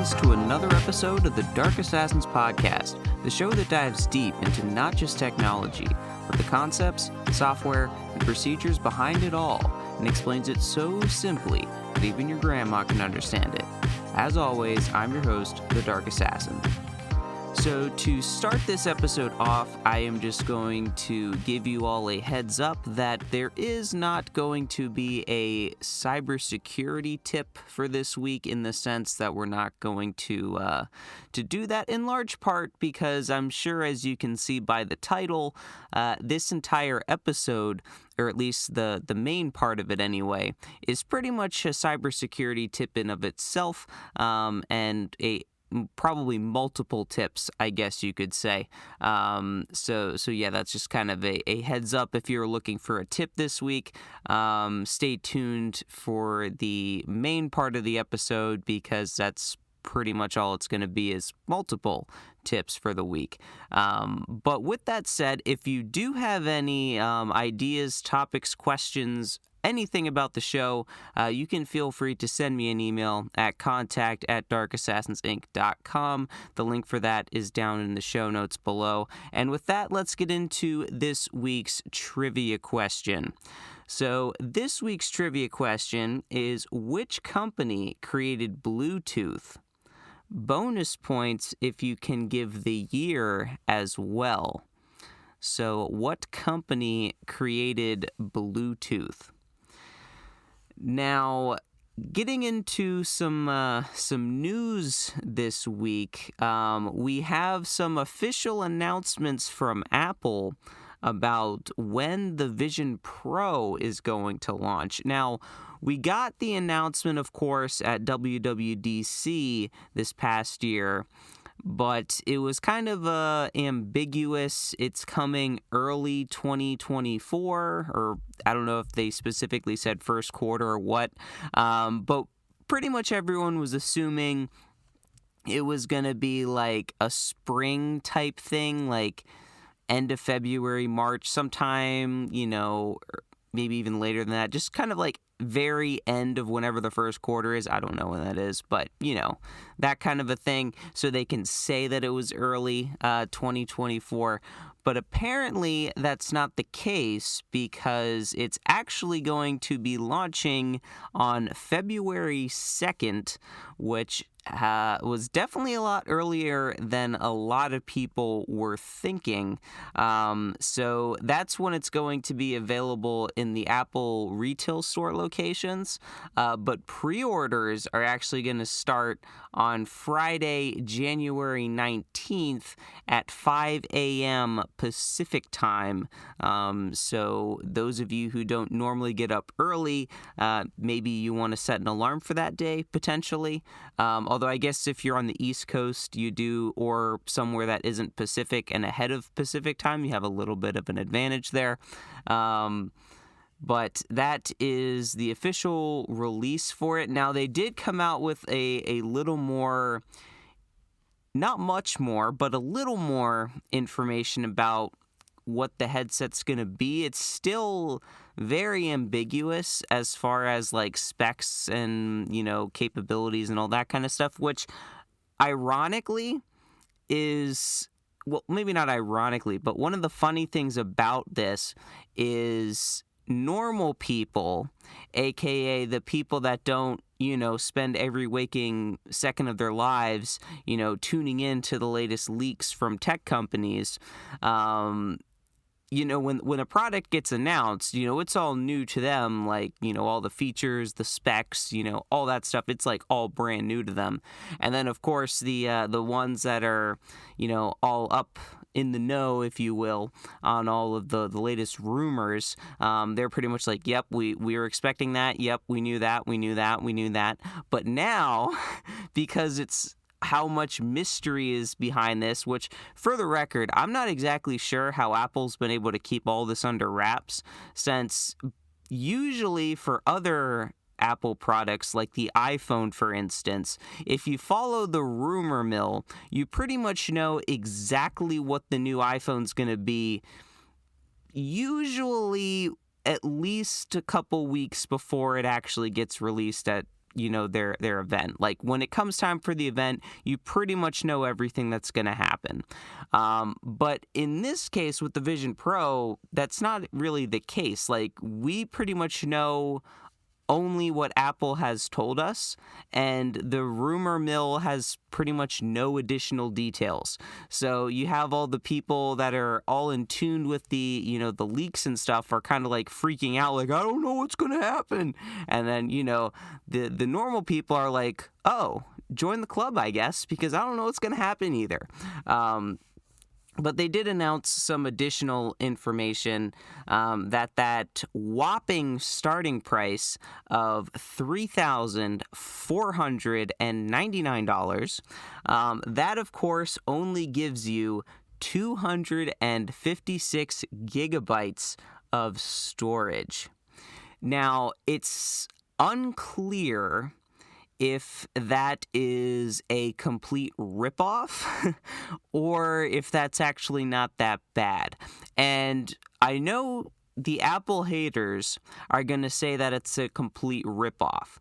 listeners, to another episode of the Dark Assassins podcast, the show that dives deep into not just technology, but the concepts, software, and procedures behind it all, and explains it so simply that even your grandma can understand it. As always, I'm your host, the Dark Assassin. So to start this episode off, I am just going to give you all a heads up that there is not going to be a cybersecurity tip for this week, in the sense that we're not going to do that, in large part because I'm sure, as you can see by the title, this entire episode, or at least the main part of it anyway, is pretty much a cybersecurity tip in of itself, and probably multiple tips, I guess you could say. So yeah, that's just kind of a heads up if you're looking for a tip this week. Stay tuned for the main part of the episode, because that's pretty much all it's going to be, is multiple tips for the week. But with that said, if you do have any ideas, topics, questions, anything about the show, you can feel free to send me an email at contact@darkassassinsinc.com. The link for that is down in the show notes below. And with that, let's get into this week's trivia question. So this week's trivia question is, which company created Bluetooth? Bonus points if you can give the year as well. So what company created Bluetooth? Now, getting into some news this week, we have some official announcements from Apple about when the Vision Pro is going to launch. Now, we got the announcement, of course, at WWDC this past year, but it was kind of ambiguous. It's coming early 2024, or I don't know if they specifically said first quarter or what, but pretty much everyone was assuming it was going to be like a spring type thing, like end of February, March, sometime, maybe even later than that, just kind of like very end of whenever the first quarter is. I don't know when that is, but that kind of a thing, so they can say that it was early 2024. But apparently that's not the case, because it's actually going to be launching on February 2nd, which was definitely a lot earlier than a lot of people were thinking. So that's when it's going to be available in the Apple retail store locations. But pre-orders are actually going to start on Friday, January 19th at 5 a.m. Pacific time. So those of you who don't normally get up early, maybe you want to set an alarm for that day, potentially. Although I guess if you're on the East Coast, you do, or somewhere that isn't Pacific and ahead of Pacific time, you have a little bit of an advantage there. But that is the official release for it. Now, they did come out with a little more, not much more, but a little more information about what the headset's going to be. It's still very ambiguous as far as like specs and, capabilities and all that kind of stuff, which ironically is, well, maybe not ironically, but one of the funny things about this is normal people, aka the people that don't, spend every waking second of their lives, tuning in to the latest leaks from tech companies, when a product gets announced, it's all new to them, like, all the features, the specs, all that stuff, it's like all brand new to them. And then, of course, the ones that are, all up in the know, if you will, on all of the latest rumors, they're pretty much like, yep, we were expecting that, yep, we knew that. But now, because it's how much mystery is behind this, which, for the record, I'm not exactly sure how Apple's been able to keep all this under wraps, since usually for other Apple products, like the iPhone, for instance, if you follow the rumor mill, you pretty much know exactly what the new iPhone's going to be, usually at least a couple weeks before it actually gets released at their event. Like when it comes time for the event, you pretty much know everything that's going to happen. But in this case with the Vision Pro, that's not really the case. Like we pretty much know only what Apple has told us, and the rumor mill has pretty much no additional details. So you have all the people that are all in tune with the leaks and stuff are kind of like freaking out, like, I don't know what's going to happen. And then, the normal people are like, oh, join the club, I guess, because I don't know what's going to happen either. But they did announce some additional information that whopping starting price of $3,499. That, of course, only gives you 256 gigabytes of storage. Now, it's unclear if that is a complete ripoff or if that's actually not that bad. And I know the Apple haters are going to say that it's a complete ripoff.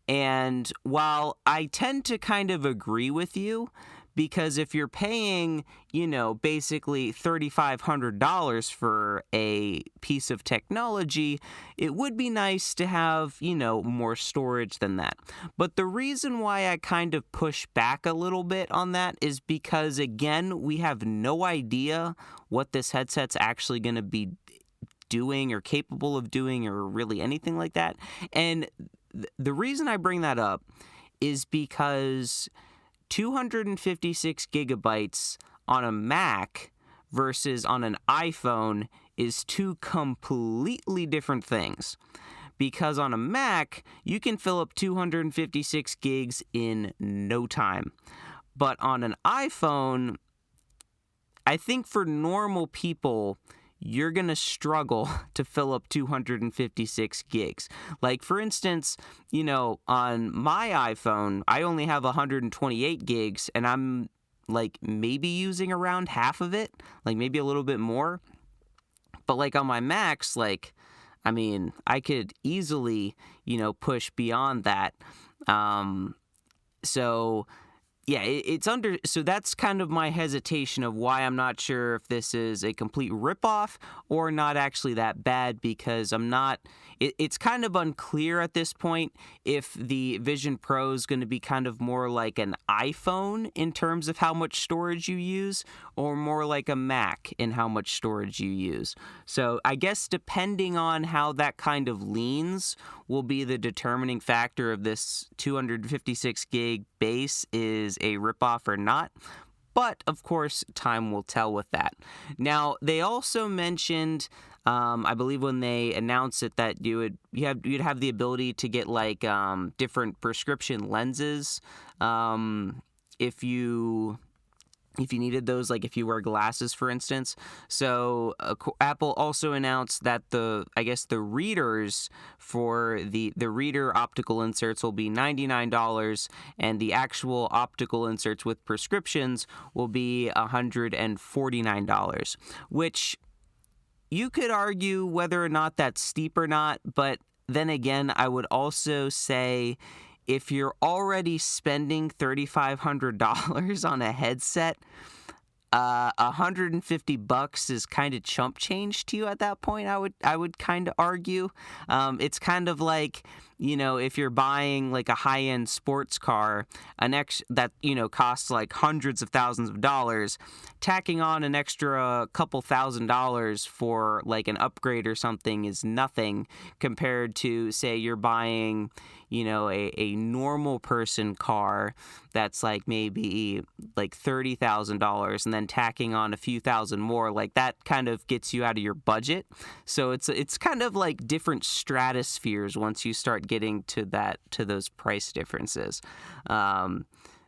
And while I tend to kind of agree with you, because if you're paying, basically $3,500 for a piece of technology, it would be nice to have, more storage than that. But the reason why I kind of push back a little bit on that is because, again, we have no idea what this headset's actually going to be doing or capable of doing or really anything like that. And the reason I bring that up is because 256 gigabytes on a Mac versus on an iPhone is two completely different things. Because on a Mac, you can fill up 256 gigs in no time. But on an iPhone, I think for normal people, you're going to struggle to fill up 256 gigs. Like, for instance, on my iPhone, I only have 128 gigs, and I'm, like, maybe using around half of it, like, maybe a little bit more. But, like, on my Macs, like, I mean, I could easily, push beyond that. So so that's kind of my hesitation of why I'm not sure if this is a complete ripoff or not actually that bad, because it's kind of unclear at this point if the Vision Pro is going to be kind of more like an iPhone in terms of how much storage you use, or more like a Mac in how much storage you use. So I guess depending on how that kind of leans will be the determining factor of this 256 gig base is a ripoff or not. But, of course, time will tell with that. Now, they also mentioned, I believe when they announced it, that you'd have the ability to get, like, different prescription lenses if you needed those, like if you wear glasses, for instance. So Apple also announced that the readers for the reader optical inserts will be $99, and the actual optical inserts with prescriptions will be $149, which you could argue whether or not that's steep or not. But then again, I would also say, if you're already spending $3,500 on a headset, $150 is kind of chump change to you at that point. I would kind of argue. It's kind of like, if you're buying like a high-end sports car, that costs like hundreds of thousands of dollars, tacking on an extra couple $1,000s for like an upgrade or something is nothing compared to, say, you're buying a normal person car that's like maybe like $30,000, and then tacking on a few thousand more, like that kind of gets you out of your budget. So it's kind of like different stratospheres once you start getting to those price differences.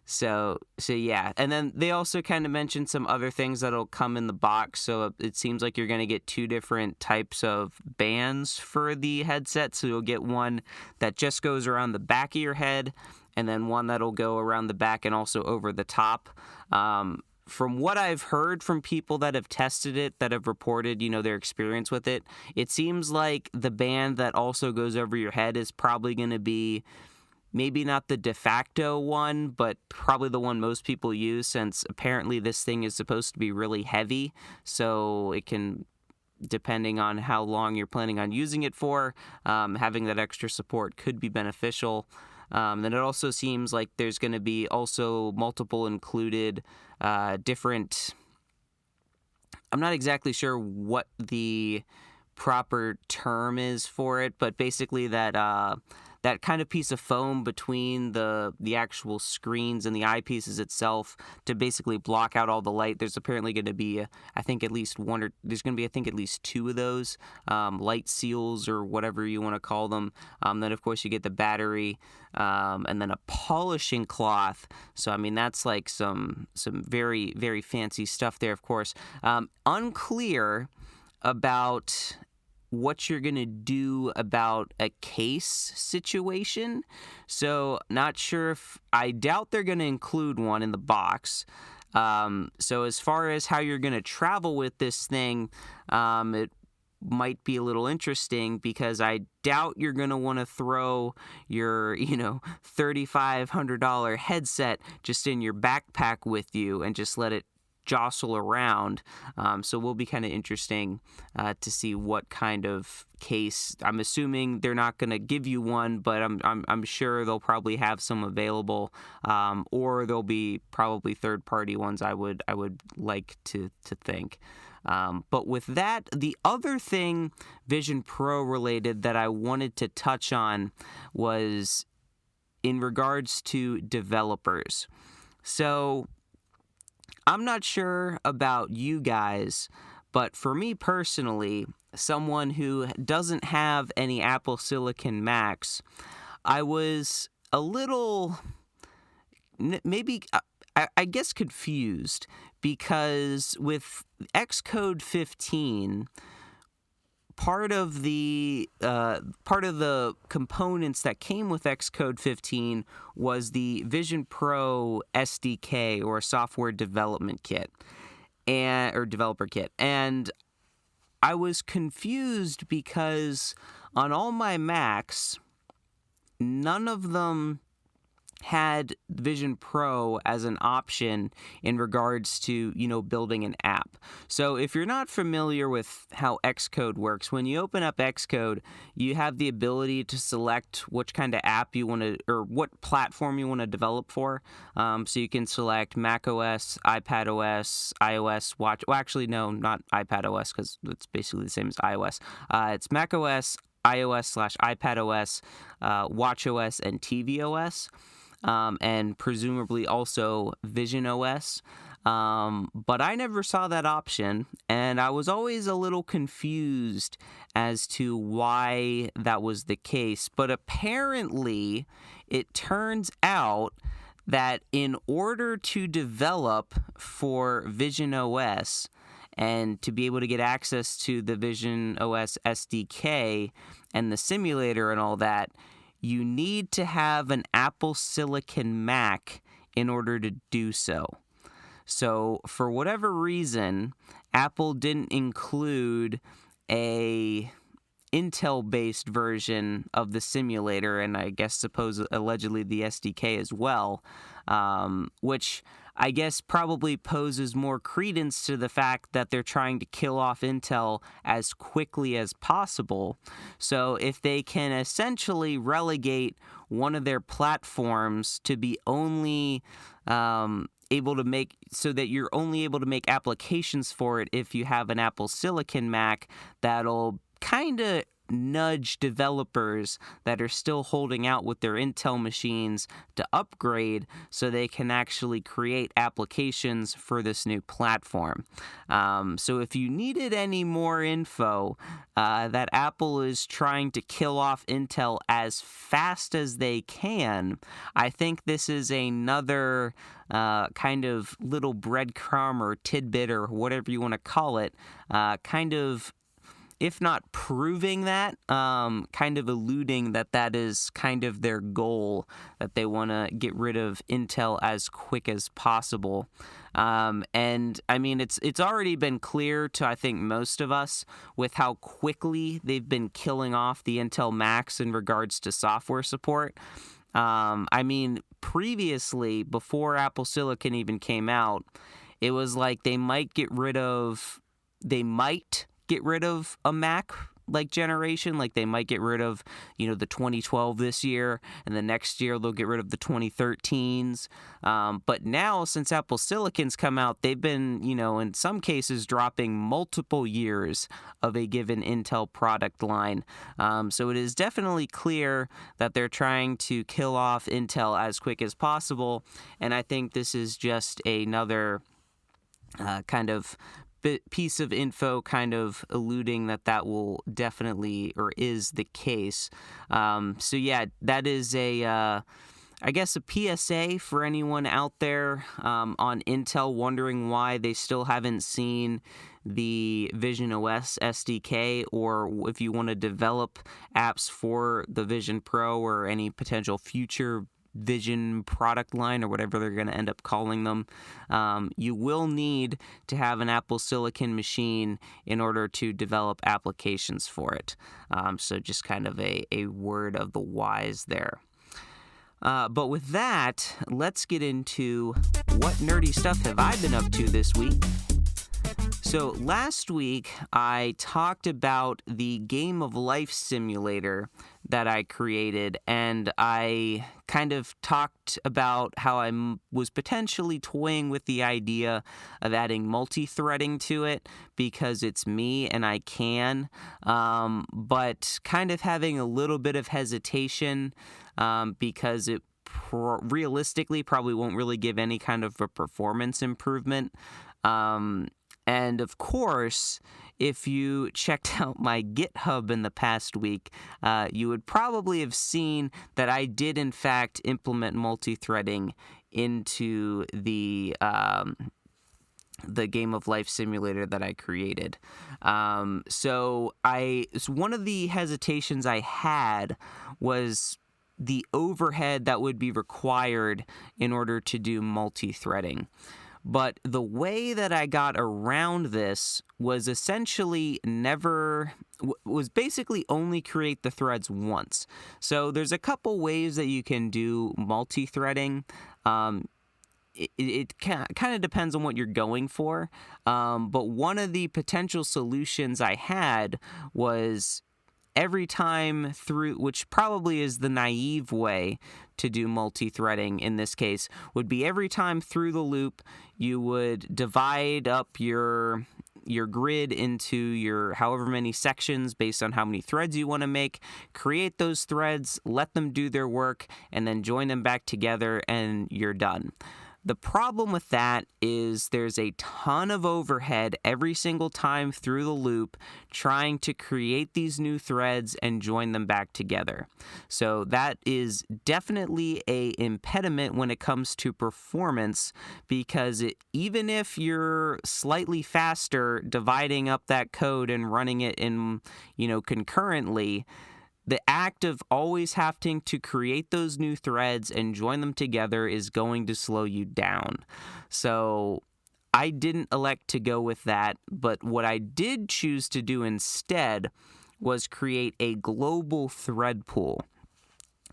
So yeah, and then they also kind of mentioned some other things that'll come in the box. So it seems like you're going to get two different types of bands for the headset. So you'll get one that just goes around the back of your head, and then one that'll go around the back and also over the top. From what I've heard from people that have tested it, that have reported, their experience with it, it seems like the band that also goes over your head is probably going to be maybe not the de facto one, but probably the one most people use, since apparently this thing is supposed to be really heavy, so it can, depending on how long you're planning on using it for, having that extra support could be beneficial. Then it also seems like there's going to be also multiple included different... I'm not exactly sure what the proper term is for it, but basically that kind of piece of foam between the actual screens and the eyepieces itself to basically block out all the light. There's apparently going to be, I think, at least two of those light seals or whatever you want to call them. Then, of course, you get the battery and then a polishing cloth. So, I mean, that's like some very, very fancy stuff there, of course. Unclear about what you're going to do about a case situation. So not sure if... I doubt they're going to include one in the box. So as far as how you're going to travel with this thing, it might be a little interesting, because I doubt you're going to want to throw your, $3,500 headset just in your backpack with you and just let it jostle around. So will be kind of interesting to see what kind of case. I'm assuming they're not going to give you one, but I'm sure they'll probably have some available, or there'll be probably third-party ones, I would like to think. But with that, the other thing Vision Pro related that I wanted to touch on was in regards to developers. So I'm not sure about you guys, but for me personally, someone who doesn't have any Apple Silicon Macs, I was a little, maybe, I guess, confused, because with Xcode 15, part of the components that came with Xcode 15 was the Vision Pro SDK, or software development kit, or developer kit. And I was confused because on all my Macs, none of them had Vision Pro as an option in regards to, building an app. So if you're not familiar with how Xcode works, when you open up Xcode, you have the ability to select which kind of app you want to, or what platform you want to develop for. So you can select macOS, iPadOS, iOS, Watch. Well, actually, no, not iPadOS, because it's basically the same as iOS. It's macOS, iOS/iPadOS, watchOS, and tvOS. And presumably also Vision OS. But I never saw that option, and I was always a little confused as to why that was the case. But apparently, it turns out that in order to develop for Vision OS and to be able to get access to the Vision OS SDK and the simulator and all that, you need to have an Apple Silicon Mac in order to do so. So for whatever reason, Apple didn't include a Intel-based version of the simulator, and I guess allegedly the SDK as well, which I guess probably poses more credence to the fact that they're trying to kill off Intel as quickly as possible. So if they can essentially relegate one of their platforms to be only able to make, so that you're only able to make applications for it if you have an Apple Silicon Mac, that'll kind of nudge developers that are still holding out with their Intel machines to upgrade so they can actually create applications for this new platform. So if you needed any more info, that Apple is trying to kill off Intel as fast as they can, I think this is another kind of little breadcrumb or tidbit or whatever you want to call it, kind of, if not proving that, kind of alluding that is kind of their goal, that they want to get rid of Intel as quick as possible. And I mean, it's already been clear to, I think, most of us with how quickly they've been killing off the Intel Macs in regards to software support. I mean, previously, before Apple Silicon even came out, it was like they might get rid of a Mac like generation. Like they might get rid of, the 2012 this year, and the next year they'll get rid of the 2013s. But now, since Apple Silicon's come out, they've been, in some cases dropping multiple years of a given Intel product line. So it is definitely clear that they're trying to kill off Intel as quick as possible. And I think this is just another kind of piece of info kind of alluding that will definitely, or is the case. So yeah, that is I guess a PSA for anyone out there on Intel wondering why they still haven't seen the Vision OS SDK, or if you want to develop apps for the Vision Pro or any potential future Vision product line or whatever they're going to end up calling them, you will need to have an Apple Silicon machine in order to develop applications for it. So just kind of a word of the wise there. But with that, let's get into what nerdy stuff have I been up to this week. So last week, I talked about the Game of Life simulator that I created, and I kind of talked about how I was potentially toying with the idea of adding multi-threading to it because it's me and I can, but kind of having a little bit of hesitation because it realistically probably won't really give any kind of a performance improvement. And of course, if you checked out my GitHub in the past week, you would probably have seen that I did in fact implement multi-threading into the Game of Life simulator that I created. So one of the hesitations I had was the overhead that would be required in order to do multi-threading. But the way that I got around this was essentially was basically only create the threads once. So there's a couple ways that you can do multi-threading. It kind of depends on what you're going for. But one of the potential solutions I had was every time through, which probably is the naive way to do multi-threading in this case, would be every time through the loop, you would divide up your grid into your however many sections based on how many threads you want to make, create those threads, let them do their work, and then join them back together, and you're done. The problem with that is there's a ton of overhead every single time through the loop trying to create these new threads and join them back together. So that is definitely an impediment when it comes to performance, because even if you're slightly faster dividing up that code and running it in, concurrently, the act of always having to create those new threads and join them together is going to slow you down. So I didn't elect to go with that, but what I did choose to do instead was create a global thread pool.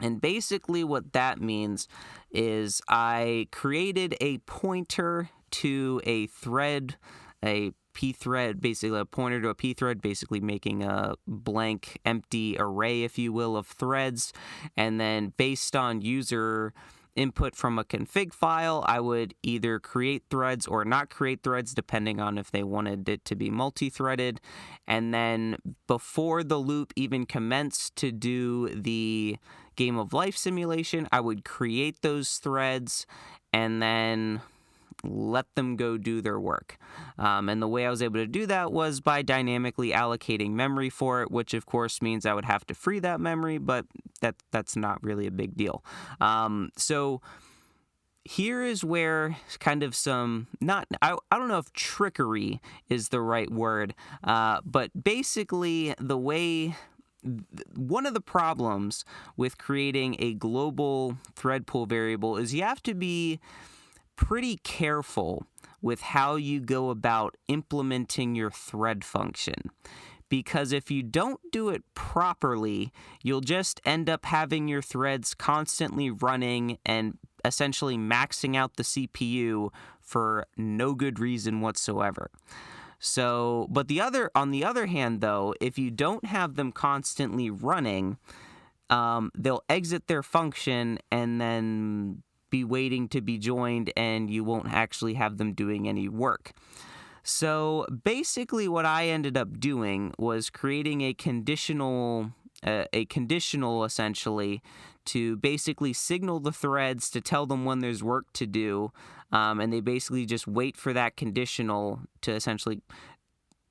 And basically what that means is I created a pointer to a thread, a pthread, basically a pointer to a pthread, basically making a blank, empty array, if you will, of threads. And then based on user input from a config file, I would either create threads or not create threads, depending on if they wanted it to be multi-threaded. And then before the loop even commenced to do the Game of Life simulation, I would create those threads and then let them go do their work. And the way I was able to do that was by dynamically allocating memory for it, which of course means I would have to free that memory, but that's not really a big deal. So here is where kind of some, I don't know if trickery is the right word, but basically one of the problems with creating a global thread pool variable is you have to be pretty careful with how you go about implementing your thread function, because if you don't do it properly, you'll just end up having your threads constantly running and essentially maxing out the CPU for no good reason whatsoever. So, but on the other hand, though, if you don't have them constantly running, they'll exit their function and then be waiting to be joined, and you won't actually have them doing any work. So basically what I ended up doing was creating a conditional essentially to basically signal the threads to tell them when there's work to do, and they basically just wait for that conditional to essentially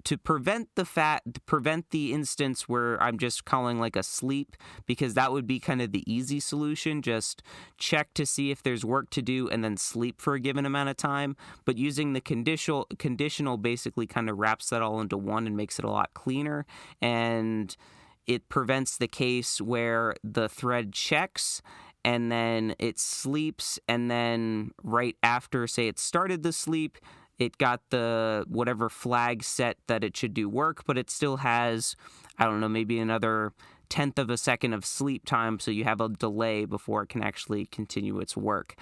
to prevent the instance where I'm just calling like a sleep, because that would be kind of the easy solution. Just check to see if there's work to do and then sleep for a given amount of time. But using the conditional basically kind of wraps that all into one and makes it a lot cleaner. And it prevents the case where the thread checks and then it sleeps, and then right after, say it started the sleep, it got the whatever flag set that it should do work, but it still has, I don't know, maybe another 1/10 of a second of sleep time, so you have a delay before it can actually continue its work.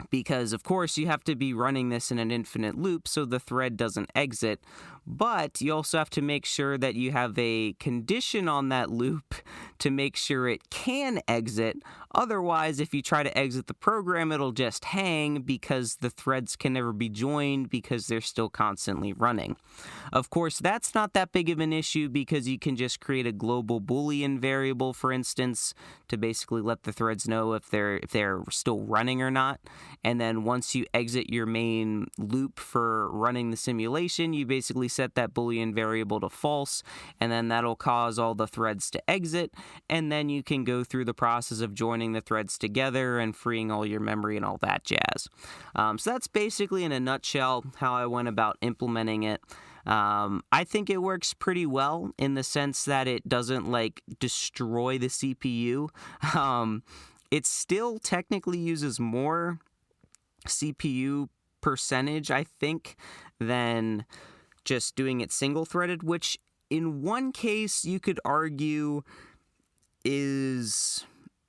Because, of course, you have to be running this in an infinite loop so the thread doesn't exit, but you also have to make sure that you have a condition on that loop to make sure it can exit. Otherwise, if you try to exit the program, it'll just hang because the threads can never be joined because they're still constantly running. Of course, that's not that big of an issue because you can just create a global Boolean variable, for instance, to basically let the threads know if they're still running or not. And then once you exit your main loop for running the simulation, you basically set that Boolean variable to false, and then that'll cause all the threads to exit, and then you can go through the process of joining the threads together and freeing all your memory and all that jazz. So that's basically in a nutshell how I went about implementing it. I think it works pretty well in the sense that it doesn't destroy the CPU. It still technically uses more CPU percentage, I think, than just doing it single-threaded, which in one case you could argue is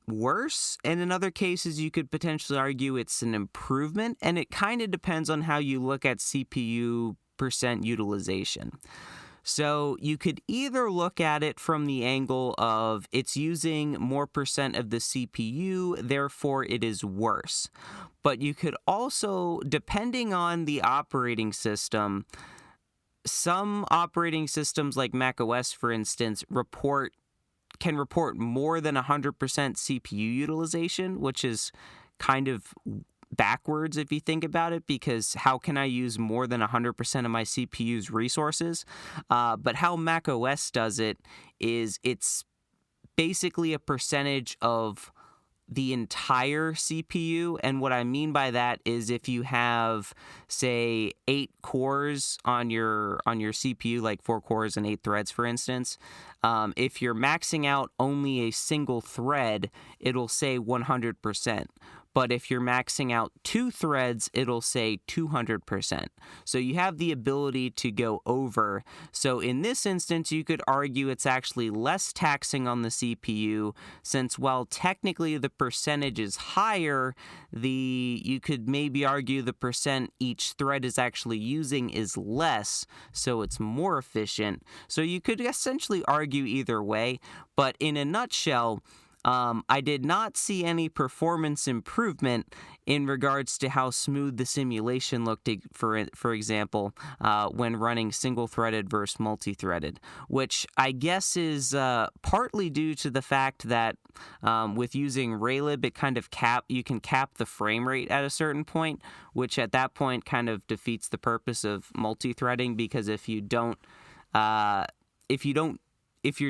worse, and in other cases you could potentially argue it's an improvement, and it kind of depends on how you look at CPU percent utilization. So you could either look at it from the angle of it's using more percent of the CPU, therefore it is worse. But you could also, depending on the operating system, some operating systems like macOS, for instance, can report more than 100% CPU utilization, which is kind of backwards if you think about it, because how can I use more than 100% of my CPU's resources? But how macOS does it is it's basically a percentage of the entire CPU, and what I mean by that is if you have, say, 8 cores on your CPU, like 4 cores and 8 threads, for instance, if you're maxing out only a single thread, it'll say 100%. But if you're maxing out 2 threads, it'll say 200%. So you have the ability to go over. So in this instance, you could argue it's actually less taxing on the CPU, since while technically the percentage is higher, you could maybe argue the percent each thread is actually using is less, so it's more efficient. So you could essentially argue either way, but in a nutshell, I did not see any performance improvement in regards to how smooth the simulation looked, for example, when running single-threaded versus multi-threaded, which I guess is partly due to the fact that with using Raylib, it kind of you can cap the frame rate at a certain point, which at that point kind of defeats the purpose of multi-threading, because if you're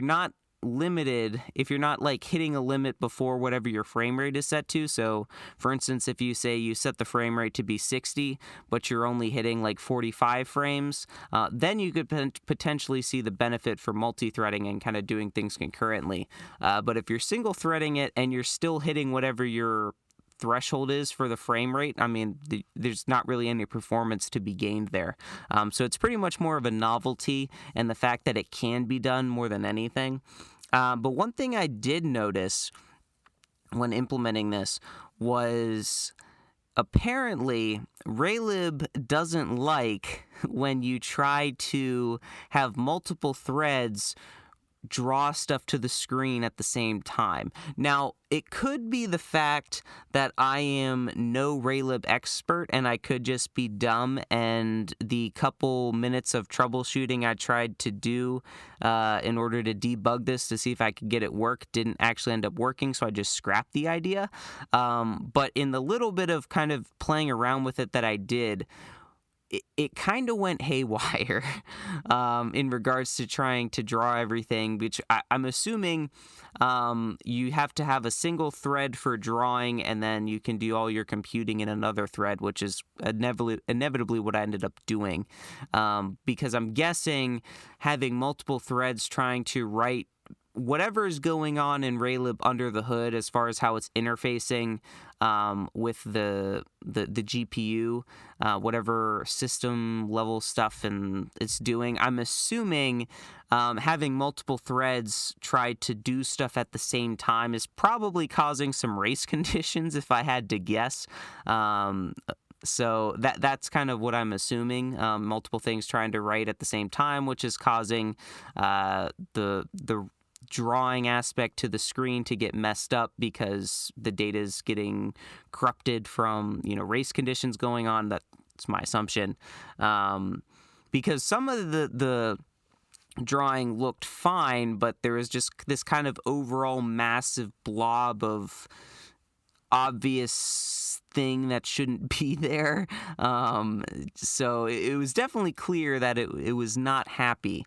not limited, if you're not hitting a limit before whatever your frame rate is set to. So for instance, if you say you set the frame rate to be 60 but you're only hitting 45 frames, then you could potentially see the benefit for multi-threading and kind of doing things concurrently. But if you're single threading it and you're still hitting whatever your threshold is for the frame rate. I mean, there's not really any performance to be gained there. So it's pretty much more of a novelty and the fact that it can be done more than anything. But one thing I did notice when implementing this was apparently Raylib doesn't like when you try to have multiple threads draw stuff to the screen at the same time. Now, it could be the fact that I am no Raylib expert and I could just be dumb, and the couple minutes of troubleshooting I tried to do in order to debug this to see if I could get it work didn't actually end up working, so I just scrapped the idea. But in the little bit of kind of playing around with it that I did, it kind of went haywire in regards to trying to draw everything, which I'm assuming you have to have a single thread for drawing, and then you can do all your computing in another thread, which is inevitably what I ended up doing. Because I'm guessing having multiple threads trying to write whatever is going on in Raylib under the hood as far as how it's interfacing with the GPU, whatever system level stuff and it's doing. I'm assuming having multiple threads try to do stuff at the same time is probably causing some race conditions, if I had to guess. So that's kind of what I'm assuming. Multiple things trying to write at the same time, which is causing the drawing aspect to the screen to get messed up because the data is getting corrupted from, race conditions going on. That's my assumption. Because some of the drawing looked fine, but there was just this kind of overall massive blob of obvious thing that shouldn't be there. So it was definitely clear that it was not happy.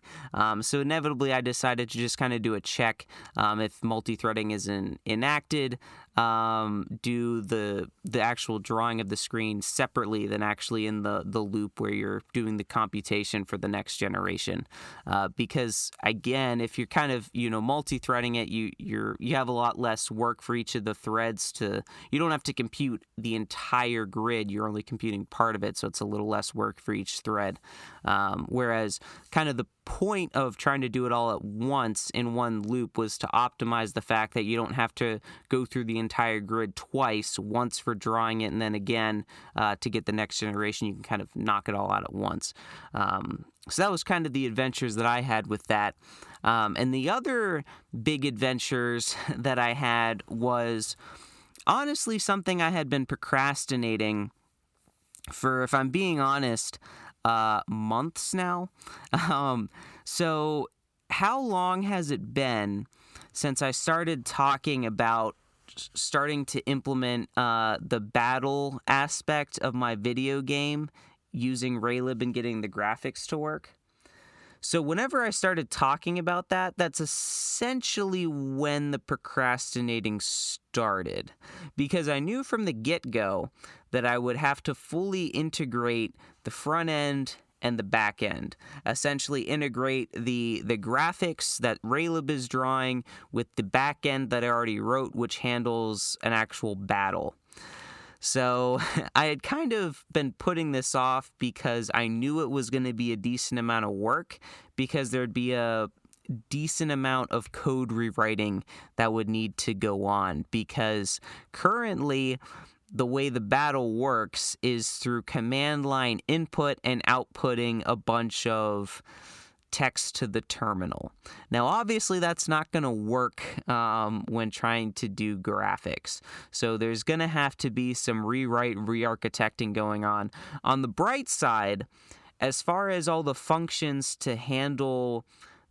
So inevitably I decided to just kind of do a check if multi-threading is enacted, do the actual drawing of the screen separately than actually in the loop where you're doing the computation for the next generation. Because again, if you're kind of multi-threading it, you have a lot less work for each of the threads. You don't have to compute the entire grid, you're only computing part of it, so it's a little less work for each thread. Whereas kind of the point of trying to do it all at once in one loop was to optimize the fact that you don't have to go through the entire grid twice, once for drawing it and then again to get the next generation. You can kind of knock it all out at once. So that was kind of the adventures that I had with that. And the other big adventures that I had was honestly something I had been procrastinating for, if I'm being honest, months now. So how long has it been since I started talking about starting to implement the battle aspect of my video game using Raylib and getting the graphics to work? So whenever I started talking about that, that's essentially when the procrastinating started. Because I knew from the get-go that I would have to fully integrate the front end and the back end. Essentially integrate the graphics that Raylib is drawing with the back end that I already wrote, which handles an actual battle. So I had kind of been putting this off because I knew it was going to be a decent amount of work, because there'd be a decent amount of code rewriting that would need to go on, because currently the way the battle works is through command line input and outputting a bunch of text to the terminal. Now, obviously, that's not going to work when trying to do graphics. So there's going to have to be some rewrite, re-architecting going on. On the bright side, as far as all the functions to handle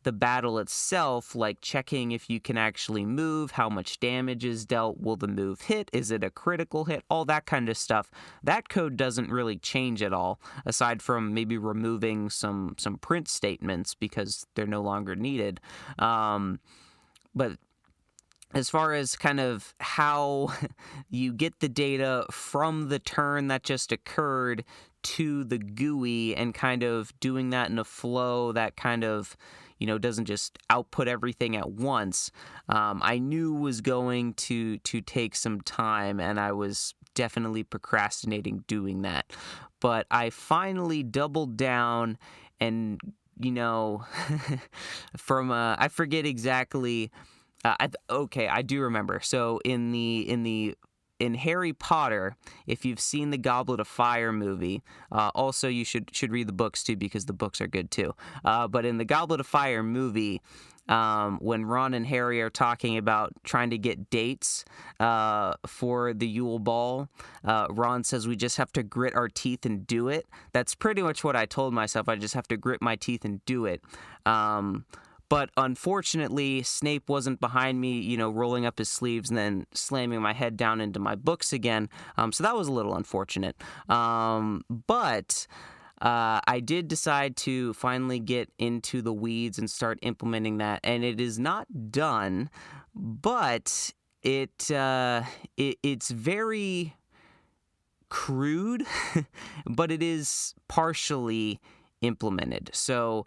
the battle itself, like checking if you can actually move, how much damage is dealt, will the move hit, is it a critical hit, all that kind of stuff, that code doesn't really change at all, aside from maybe removing some print statements because they're no longer needed. But as far as kind of how you get the data from the turn that just occurred to the GUI and kind of doing that in a flow that kind of doesn't just output everything at once, I knew was going to take some time, and I was definitely procrastinating doing that. But I finally doubled down and, from I forget exactly. I do remember. So in Harry Potter, if you've seen the Goblet of Fire movie, also you should read the books too, because the books are good too. But in the Goblet of Fire movie, when Ron and Harry are talking about trying to get dates for the Yule Ball, Ron says we just have to grit our teeth and do it. That's pretty much what I told myself. I just have to grit my teeth and do it. But unfortunately, Snape wasn't behind me, rolling up his sleeves and then slamming my head down into my books again. So that was a little unfortunate. But I did decide to finally get into the weeds and start implementing that. And it is not done, but it's very crude, but it is partially implemented. So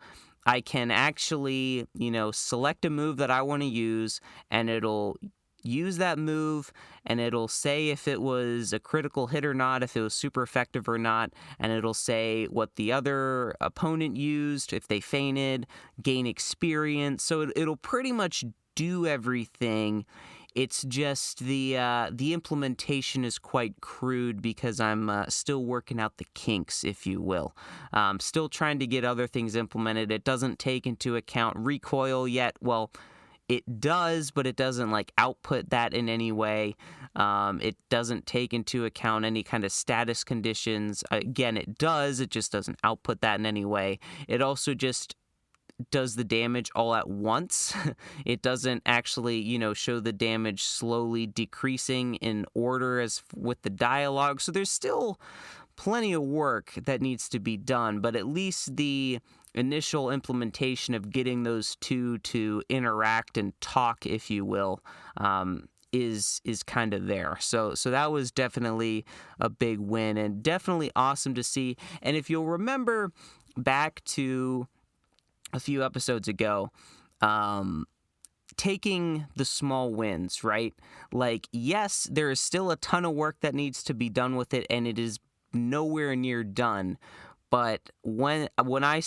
I can actually, select a move that I want to use, and it'll use that move, and it'll say if it was a critical hit or not, if it was super effective or not, and it'll say what the other opponent used, if they fainted, gain experience. So it'll pretty much do everything. It's just the implementation is quite crude because I'm still working out the kinks, if you will. Still trying to get other things implemented. It doesn't take into account recoil yet. Well, it does, but it doesn't output that in any way. It doesn't take into account any kind of status conditions. Again, it does. It just doesn't output that in any way. It also just does the damage all at once. It doesn't actually, show the damage slowly decreasing in order as with the dialogue. So there's still plenty of work that needs to be done, but at least the initial implementation of getting those two to interact and talk, if you will, is kind of there. So that was definitely a big win and definitely awesome to see. And if you'll remember back to a few episodes ago, taking the small wins, right? Yes, there is still a ton of work that needs to be done with it, and it is nowhere near done. But when I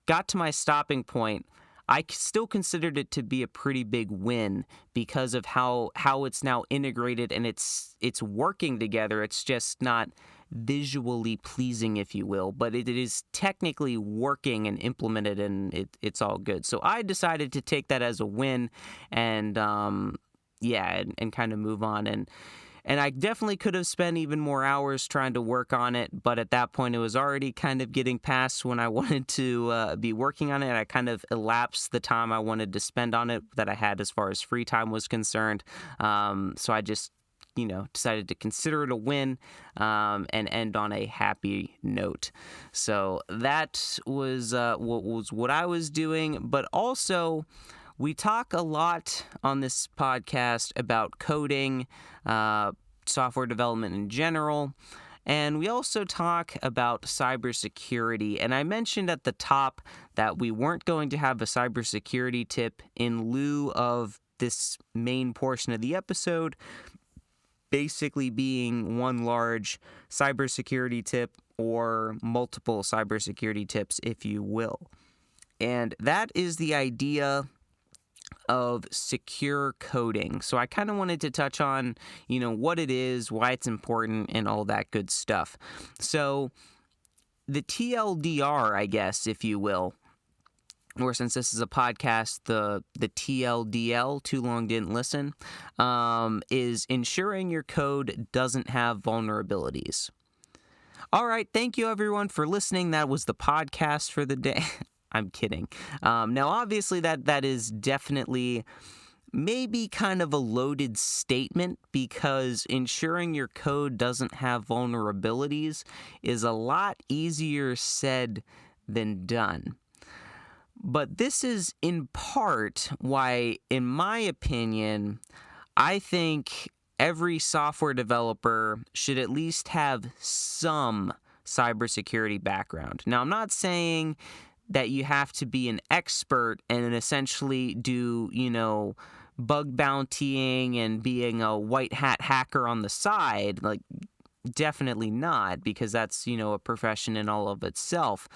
got to my stopping point, I still considered it to be a pretty big win because of how it's now integrated and it's working together. It's just not visually pleasing, if you will, but it is technically working and implemented, and it's all good. So I decided to take that as a win and kind of move on. And I definitely could have spent even more hours trying to work on it, but at that point it was already kind of getting past when I wanted to be working on it. I kind of elapsed the time I wanted to spend on it that I had as far as free time was concerned. So I just decided to consider it a win and end on a happy note. So that was what I was doing. But also, we talk a lot on this podcast about coding, software development in general, and we also talk about cybersecurity. And I mentioned at the top that we weren't going to have a cybersecurity tip in lieu of this main portion of the episode, basically being one large cybersecurity tip or multiple cybersecurity tips, if you will. And that is the idea of secure coding. So I kind of wanted to touch on, what it is, why it's important, and all that good stuff. So the TLDR, I guess, if you will, or since this is a podcast, the TLDL, too long didn't listen, is ensuring your code doesn't have vulnerabilities. All right, thank you everyone for listening. That was the podcast for the day. I'm kidding. Now, obviously, that is definitely maybe kind of a loaded statement because ensuring your code doesn't have vulnerabilities is a lot easier said than done. But this is in part why, in my opinion, I think every software developer should at least have some cybersecurity background. Now, I'm not saying that you have to be an expert and essentially do, bug bountying and being a white hat hacker on the side. Like, definitely not, because that's, a profession in all of itself.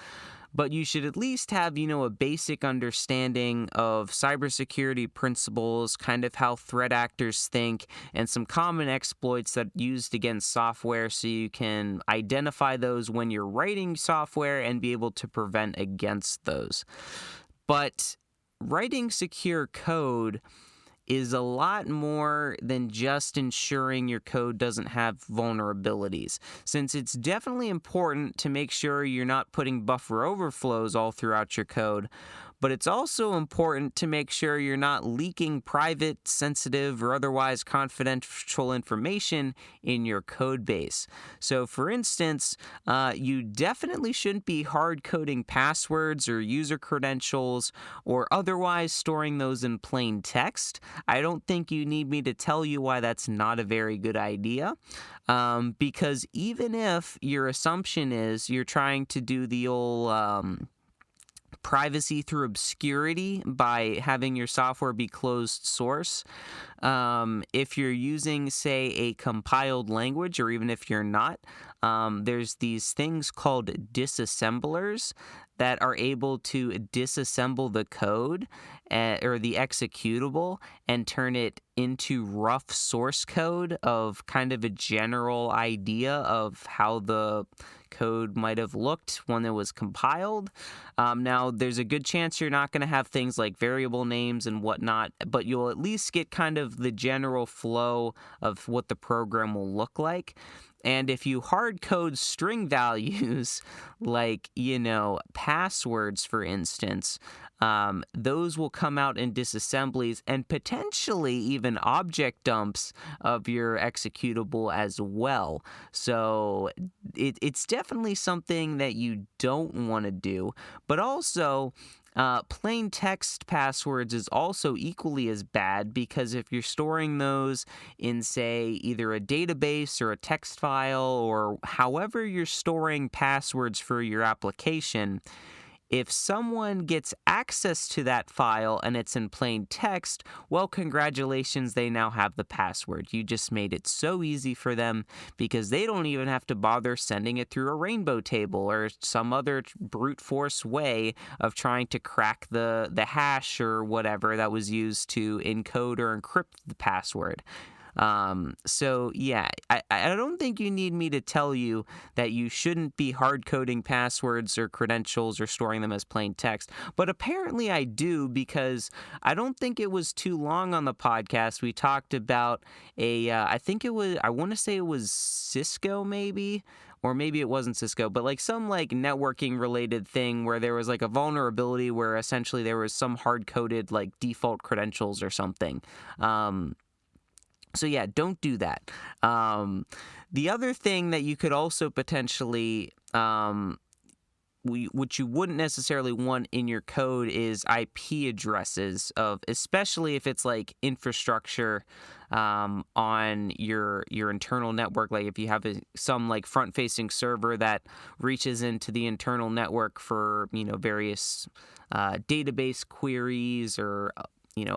But you should at least have, a basic understanding of cybersecurity principles, kind of how threat actors think, and some common exploits that used against software, so you can identify those when you're writing software and be able to prevent against those. But writing secure code is a lot more than just ensuring your code doesn't have vulnerabilities, since it's definitely important to make sure you're not putting buffer overflows all throughout your code. But it's also important to make sure you're not leaking private, sensitive, or otherwise confidential information in your code base. So, for instance, you definitely shouldn't be hard coding passwords or user credentials or otherwise storing those in plain text. I don't think you need me to tell you why that's not a very good idea. Because even if your assumption is you're trying to do the old privacy through obscurity by having your software be closed source, if you're using, say, a compiled language, or even if you're not, there's these things called disassemblers that are able to disassemble the code or the executable and turn it into rough source code of kind of a general idea of how the code might have looked when it was compiled. Now, there's a good chance you're not going to have things like variable names and whatnot, but you'll at least get kind of the general flow of what the program will look like. And if you hard code string values, like, passwords, for instance, those will come out in disassemblies and potentially even object dumps of your executable as well. So it's definitely something that you don't want to do. But also, plain text passwords is also equally as bad, because if you're storing those in, say, either a database or a text file, or however you're storing passwords for your application, if someone gets access to that file and it's in plain text, well, congratulations, they now have the password. You just made it so easy for them, because they don't even have to bother sending it through a rainbow table or some other brute force way of trying to crack the hash or whatever that was used to encode or encrypt the password. So yeah, I don't think you need me to tell you that you shouldn't be hard coding passwords or credentials or storing them as plain text, but apparently I do, because I don't think it was too long on the podcast we talked about I want to say it was Cisco, maybe, or maybe it wasn't Cisco, but like some like networking related thing where there was like a vulnerability where essentially there was some hard coded like default credentials or something. So yeah, don't do that. The other thing that you could also potentially, which you wouldn't necessarily want in your code, is IP addresses especially if it's like infrastructure on your internal network. Like if you have some like front-facing server that reaches into the internal network for various database queries or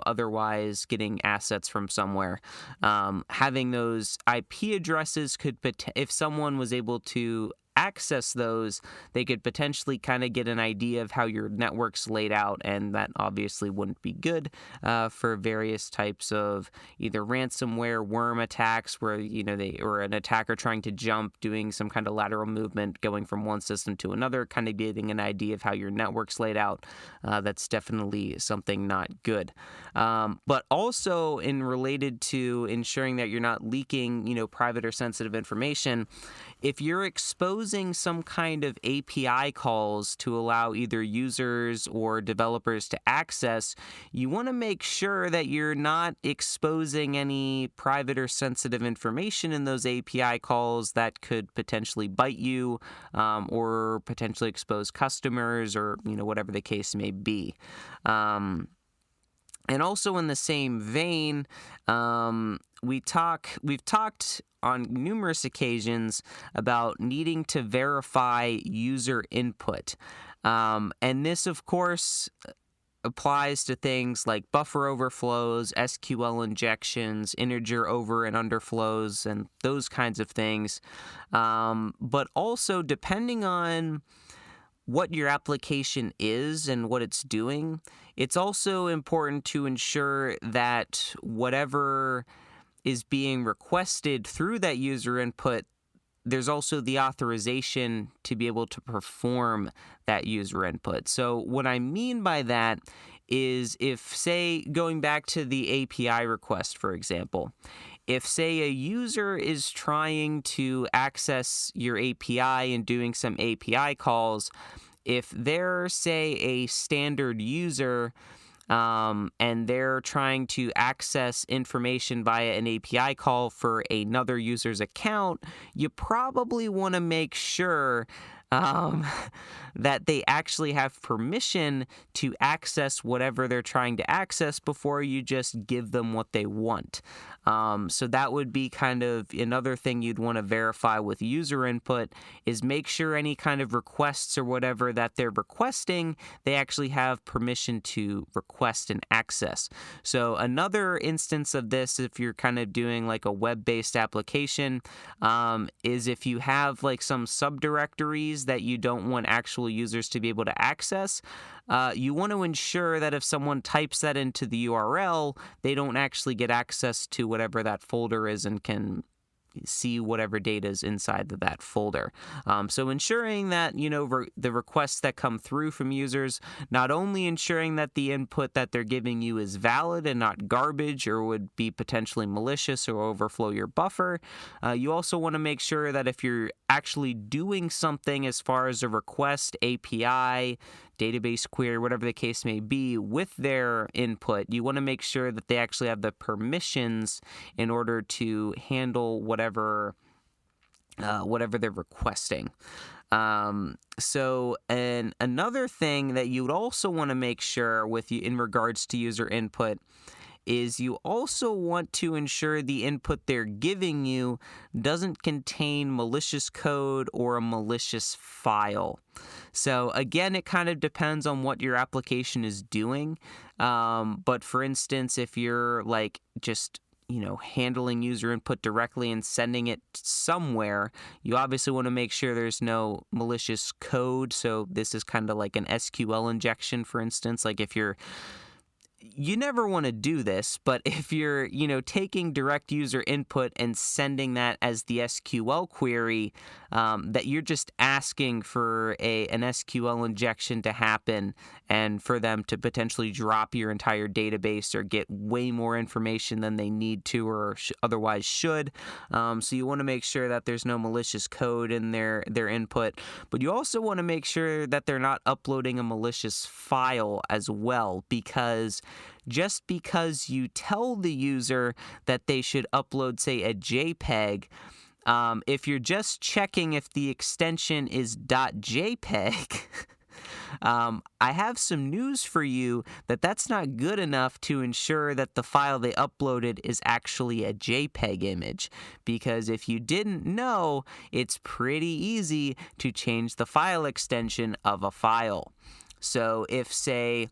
otherwise getting assets from somewhere. Having those IP addresses could, if someone was able to access those, they could potentially kind of get an idea of how your network's laid out, and that obviously wouldn't be good for various types of either ransomware, worm attacks, where or an attacker trying to jump, doing some kind of lateral movement, going from one system to another, kind of getting an idea of how your network's laid out. That's definitely something not good. But also in related to ensuring that you're not leaking, private or sensitive information, if you're exposing some kind of API calls to allow either users or developers to access, you want to make sure that you're not exposing any private or sensitive information in those API calls that could potentially bite you, or potentially expose customers, or whatever the case may be. And also in the same vein, we've talked on numerous occasions about needing to verify user input. And this, of course, applies to things like buffer overflows, SQL injections, integer over and underflows, and those kinds of things. But also, depending on what your application is and what it's doing, it's also important to ensure that whatever is being requested through that user input, there's also the authorization to be able to perform that user input. So what I mean by that is if, say, going back to the API request, for example, if, say, a user is trying to access your API and doing some API calls, if they're, say, a standard user, and they're trying to access information via an API call for another user's account, you probably want to make sure um, that they actually have permission to access whatever they're trying to access before you just give them what they want. So that would be kind of another thing you'd want to verify with user input, is make sure any kind of requests or whatever that they're requesting, they actually have permission to request and access. So another instance of this, if you're kind of doing like a web-based application, is if you have like some subdirectories that you don't want actual users to be able to access, you want to ensure that if someone types that into the URL, they don't actually get access to whatever that folder is and can see whatever data is inside of that folder. So ensuring that, the requests that come through from users, not only ensuring that the input that they're giving you is valid and not garbage or would be potentially malicious or overflow your buffer, you also want to make sure that if you're actually doing something as far as a request, API, database query, whatever the case may be, with their input, you want to make sure that they actually have the permissions in order to handle whatever they're requesting. And another thing that you would also want to make sure with you in regards to user input is you also want to ensure the input they're giving you doesn't contain malicious code or a malicious file. So again, it kind of depends on what your application is doing. But for instance, if you're like just handling user input directly and sending it somewhere, you obviously want to make sure there's no malicious code. So this is kind of like an SQL injection, for instance. Like if you never want to do this, but if you're, taking direct user input and sending that as the SQL query, that you're just asking for an SQL injection to happen and for them to potentially drop your entire database or get way more information than they need to or otherwise should. So you want to make sure that there's no malicious code in their input, but you also want to make sure that they're not uploading a malicious file as well, because just because you tell the user that they should upload, say, a JPEG, if you're just checking if the extension is .jpeg, I have some news for you that's not good enough to ensure that the file they uploaded is actually a JPEG image. Because if you didn't know, it's pretty easy to change the file extension of a file. So if, say,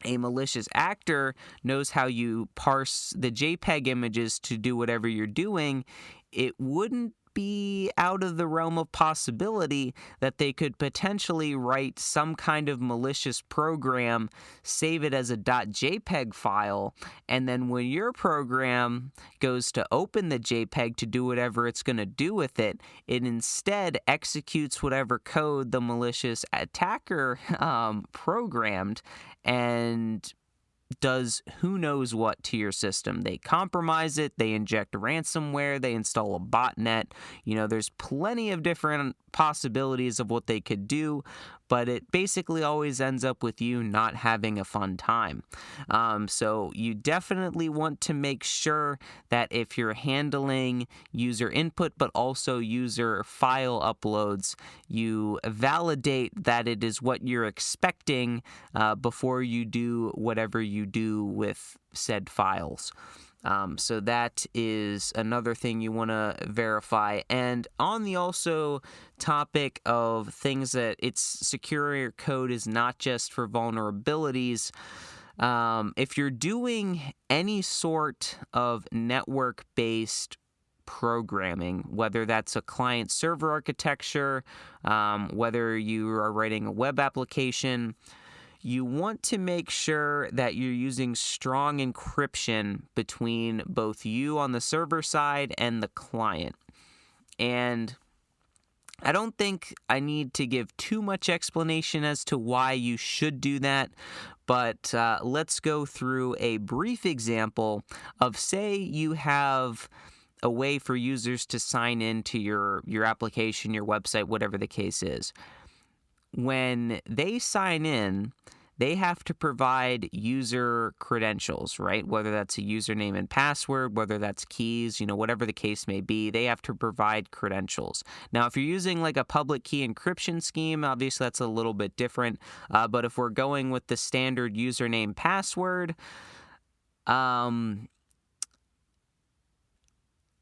a malicious actor knows how you parse the JPEG images to do whatever you're doing, it wouldn't be out of the realm of possibility that they could potentially write some kind of malicious program, save it as a .jpeg file, and then when your program goes to open the JPEG to do whatever it's going to do with it, it instead executes whatever code the malicious attacker programmed and does who knows what to your system. They compromise it, they inject ransomware, they install a botnet. There's plenty of different possibilities of what they could do, but it basically always ends up with you not having a fun time. So you definitely want to make sure that if you're handling user input but also user file uploads, you validate that it is what you're expecting before you do whatever you do with said files. So that is another thing you want to verify. And on the also topic of things that it's secure your code is not just for vulnerabilities. If you're doing any sort of network-based programming, whether that's a client-server architecture, whether you are writing a web application, you want to make sure that you're using strong encryption between both you on the server side and the client. And I don't think I need to give too much explanation as to why you should do that, but let's go through a brief example of, say, you have a way for users to sign into your application, your website, whatever the case is. When they sign in, they have to provide user credentials, right? Whether that's a username and password, whether that's keys, whatever the case may be, they have to provide credentials. Now, if you're using like a public key encryption scheme, obviously that's a little bit different. But if we're going with the standard username password,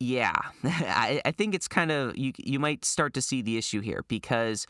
yeah, I think it's kind of, you might start to see the issue here, because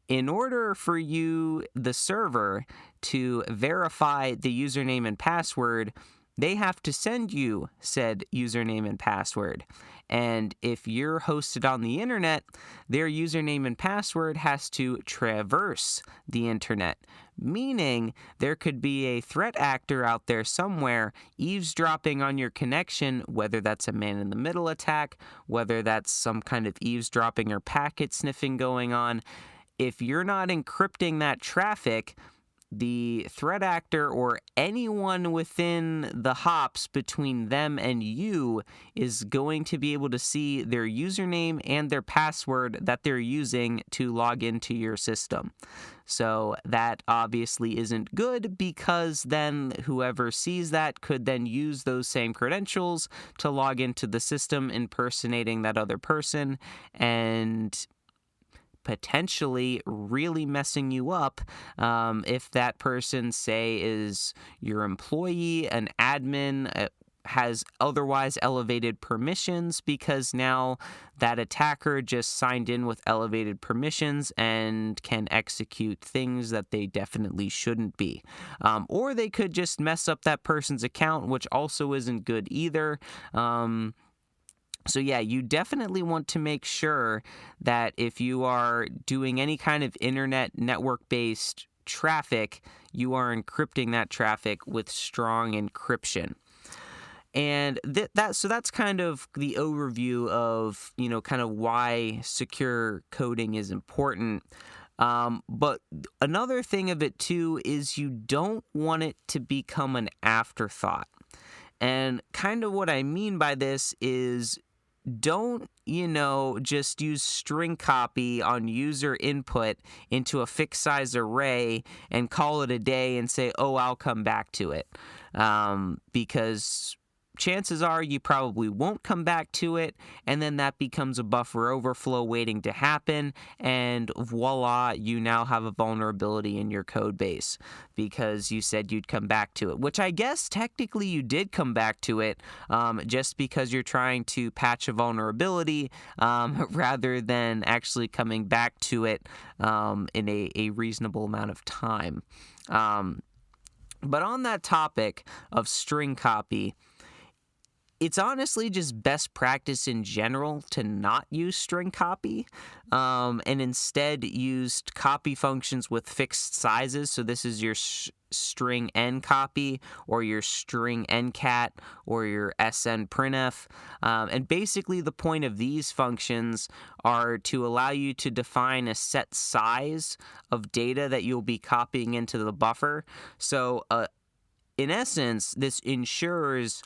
in order for you, the server, to verify the username and password, they have to send you said username and password. And if you're hosted on the internet, their username and password has to traverse the internet, meaning there could be a threat actor out there somewhere eavesdropping on your connection, whether that's a man-in-the-middle attack, whether that's some kind of eavesdropping or packet sniffing going on. If you're not encrypting that traffic, the threat actor or anyone within the hops between them and you is going to be able to see their username and their password that they're using to log into your system. So that obviously isn't good, because then whoever sees that could then use those same credentials to log into the system impersonating that other person, and potentially really messing you up if that person, say, is your employee, an admin, has otherwise elevated permissions, because now that attacker just signed in with elevated permissions and can execute things that they definitely shouldn't be. Or they could just mess up that person's account, which also isn't good either. So yeah, you definitely want to make sure that if you are doing any kind of internet network-based traffic, you are encrypting that traffic with strong encryption. And so that's kind of the overview of, kind of why secure coding is important. But another thing of it too is you don't want it to become an afterthought. And kind of what I mean by this is, don't, just use string copy on user input into a fixed size array and call it a day and say, oh, I'll come back to it. Because chances are you probably won't come back to it, and then that becomes a buffer overflow waiting to happen, and voila, you now have a vulnerability in your code base because you said you'd come back to it, which I guess technically you did come back to it, just because you're trying to patch a vulnerability rather than actually coming back to it in a reasonable amount of time. But on that topic of string copy, it's honestly just best practice in general to not use string copy, and instead use copy functions with fixed sizes. So this is your string n copy, or your string ncat, or your sn printf. And basically the point of these functions are to allow you to define a set size of data that you'll be copying into the buffer. So in essence, this ensures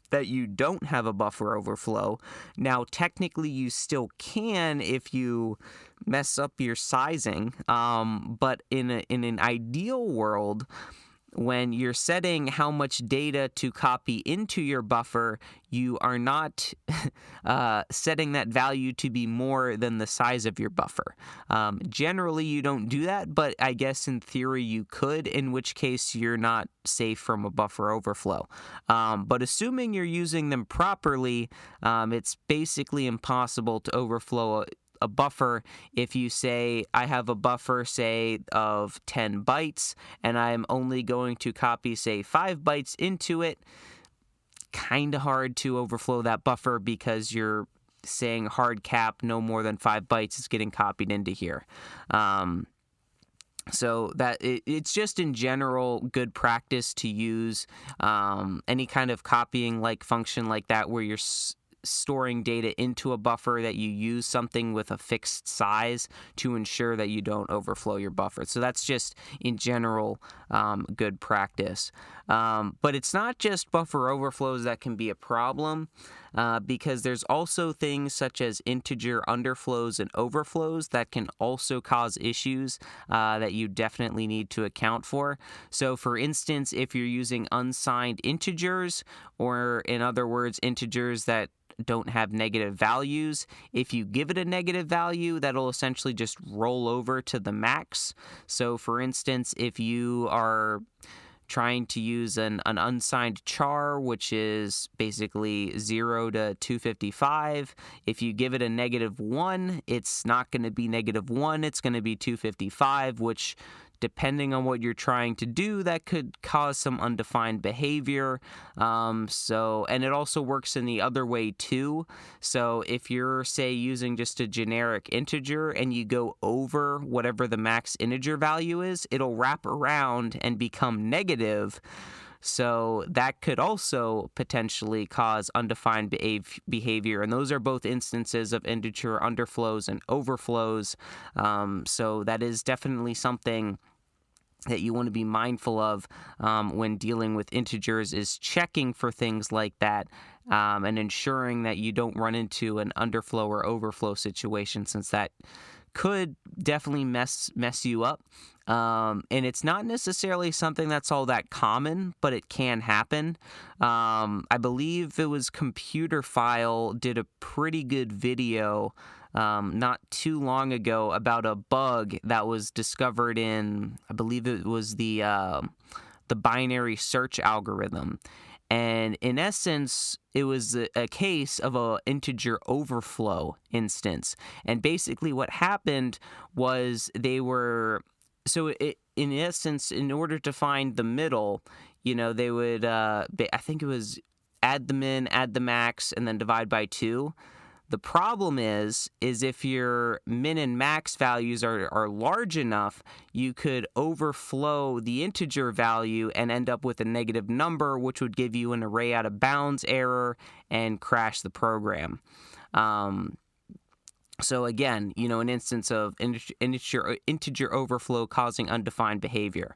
that you don't have a buffer overflow. Now, technically, you still can if you mess up your sizing, but in an ideal world, when you're setting how much data to copy into your buffer, you are not setting that value to be more than the size of your buffer. Generally, you don't do that, but I guess in theory you could, in which case you're not safe from a buffer overflow. But assuming you're using them properly, it's basically impossible to overflow a buffer if you say, I have a buffer, say, of 10 bytes, and I'm only going to copy, say, 5 bytes into it. Kind of hard to overflow that buffer because you're saying hard cap, no more than 5 bytes is getting copied into here. So that it's just in general good practice to use any kind of copying like function like that where you're storing data into a buffer, that you use something with a fixed size to ensure that you don't overflow your buffer. So that's just in general good practice. But it's not just buffer overflows that can be a problem, because there's also things such as integer underflows and overflows that can also cause issues that you definitely need to account for. So for instance, if you're using unsigned integers, or in other words, integers that don't have negative values, if you give it a negative value, that'll essentially just roll over to the max. So for instance, if you are trying to use an unsigned char, which is basically 0 to 255. If you give it a -1, it's not going to be -1, it's going to be 255, which, depending on what you're trying to do, that could cause some undefined behavior. And it also works in the other way too. So if you're, say, using just a generic integer and you go over whatever the max integer value is, it'll wrap around and become negative. So that could also potentially cause undefined behavior. And those are both instances of integer underflows and overflows. So that is definitely something that you want to be mindful of when dealing with integers, is checking for things like that and ensuring that you don't run into an underflow or overflow situation, since that could definitely mess you up. And it's not necessarily something that's all that common, but it can happen. I believe it was Computer File did a pretty good video not too long ago about a bug that was discovered in, I believe it was the binary search algorithm. And in essence, it was a case of an integer overflow instance. And basically what happened was in essence, in order to find the middle, they would, I think it was add the min, add the max, and then divide by 2. The problem is if your min and max values are large enough, you could overflow the integer value and end up with a negative number, which would give you an array out of bounds error and crash the program. So again, an instance of integer overflow causing undefined behavior.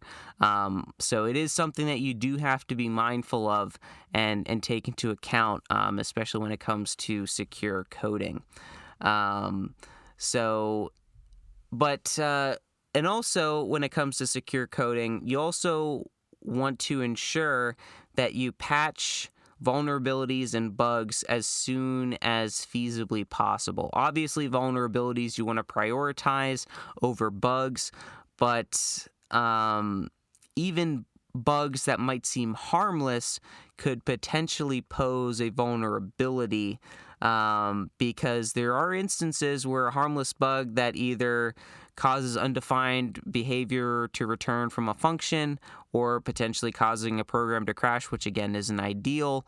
So it is something that you do have to be mindful of and take into account, especially when it comes to secure coding. And also when it comes to secure coding, you also want to ensure that you patch vulnerabilities and bugs as soon as feasibly possible. Obviously, vulnerabilities you want to prioritize over bugs, but even bugs that might seem harmless could potentially pose a vulnerability, because there are instances where a harmless bug that either causes undefined behavior to return from a function, or potentially causing a program to crash, which again isn't ideal.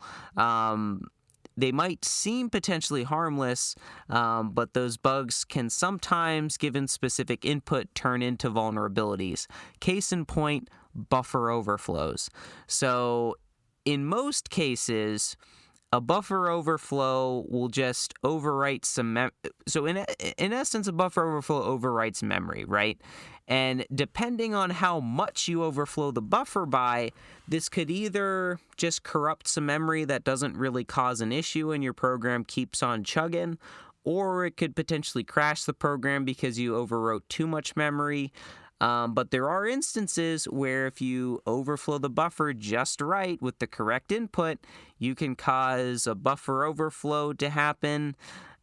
They might seem potentially harmless, but those bugs can sometimes, given specific input, turn into vulnerabilities. Case in point, buffer overflows. So in most cases, a buffer overflow will just overwrite some so in essence, a buffer overflow overwrites memory, right? And depending on how much you overflow the buffer by, this could either just corrupt some memory that doesn't really cause an issue and your program keeps on chugging, or it could potentially crash the program because you overwrote too much memory. But there are instances where if you overflow the buffer just right with the correct input, you can cause a buffer overflow to happen,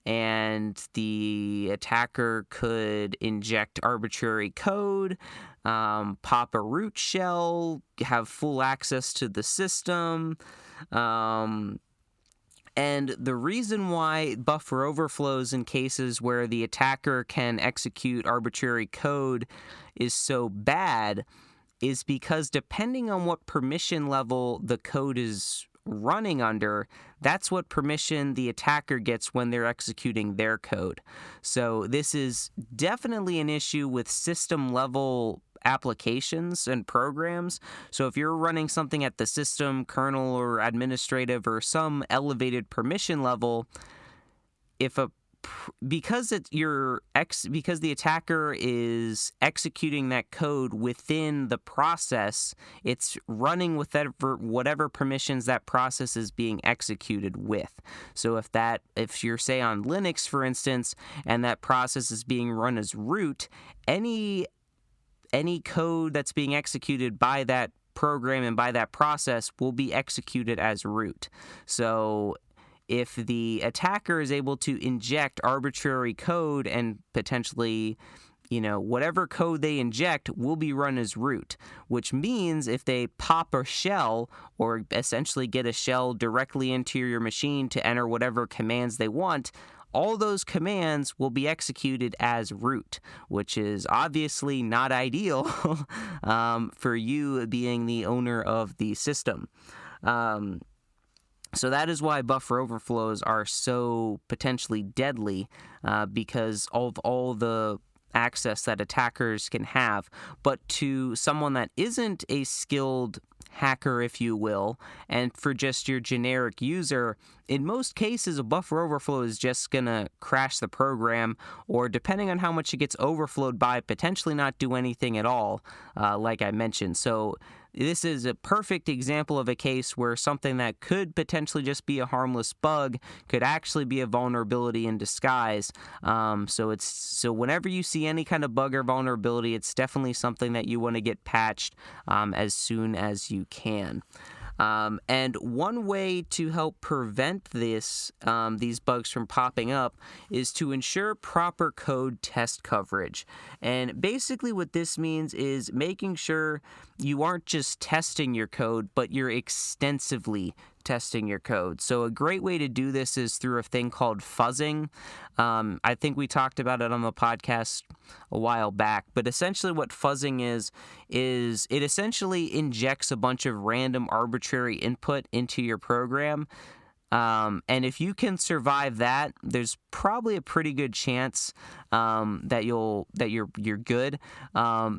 and the attacker could inject arbitrary code, pop a root shell, have full access to the system. And the reason why buffer overflows in cases where the attacker can execute arbitrary code is so bad is because depending on what permission level the code is running under, that's what permission the attacker gets when they're executing their code. So this is definitely an issue with system level applications and programs. So if you're running something at the system, kernel, or administrative, or some elevated permission level, because the attacker is executing that code within the process, it's running with whatever permissions that process is being executed with. So if you're, say, on Linux, for instance, and that process is being run as root, any code that's being executed by that program and by that process will be executed as root. So if the attacker is able to inject arbitrary code and potentially, whatever code they inject will be run as root, which means if they pop a shell or essentially get a shell directly into your machine to enter whatever commands they want, all those commands will be executed as root, which is obviously not ideal for you being the owner of the system. So that is why buffer overflows are so potentially deadly, because of all the access that attackers can have. But to someone that isn't a skilled hacker, if you will, and for just your generic user, in most cases, a buffer overflow is just going to crash the program, or depending on how much it gets overflowed by, potentially not do anything at all, like I mentioned. So this is a perfect example of a case where something that could potentially just be a harmless bug could actually be a vulnerability in disguise. So whenever you see any kind of bug or vulnerability, it's definitely something that you want to get patched as soon as you can. And one way to help prevent these bugs from popping up is to ensure proper code test coverage. And basically what this means is making sure you aren't just testing your code, but you're extensively testing your code. So a great way to do this is through a thing called fuzzing. I think we talked about it on the podcast a while back, but essentially what fuzzing is it essentially injects a bunch of random arbitrary input into your program. And if you can survive that, there's probably a pretty good chance that you're good.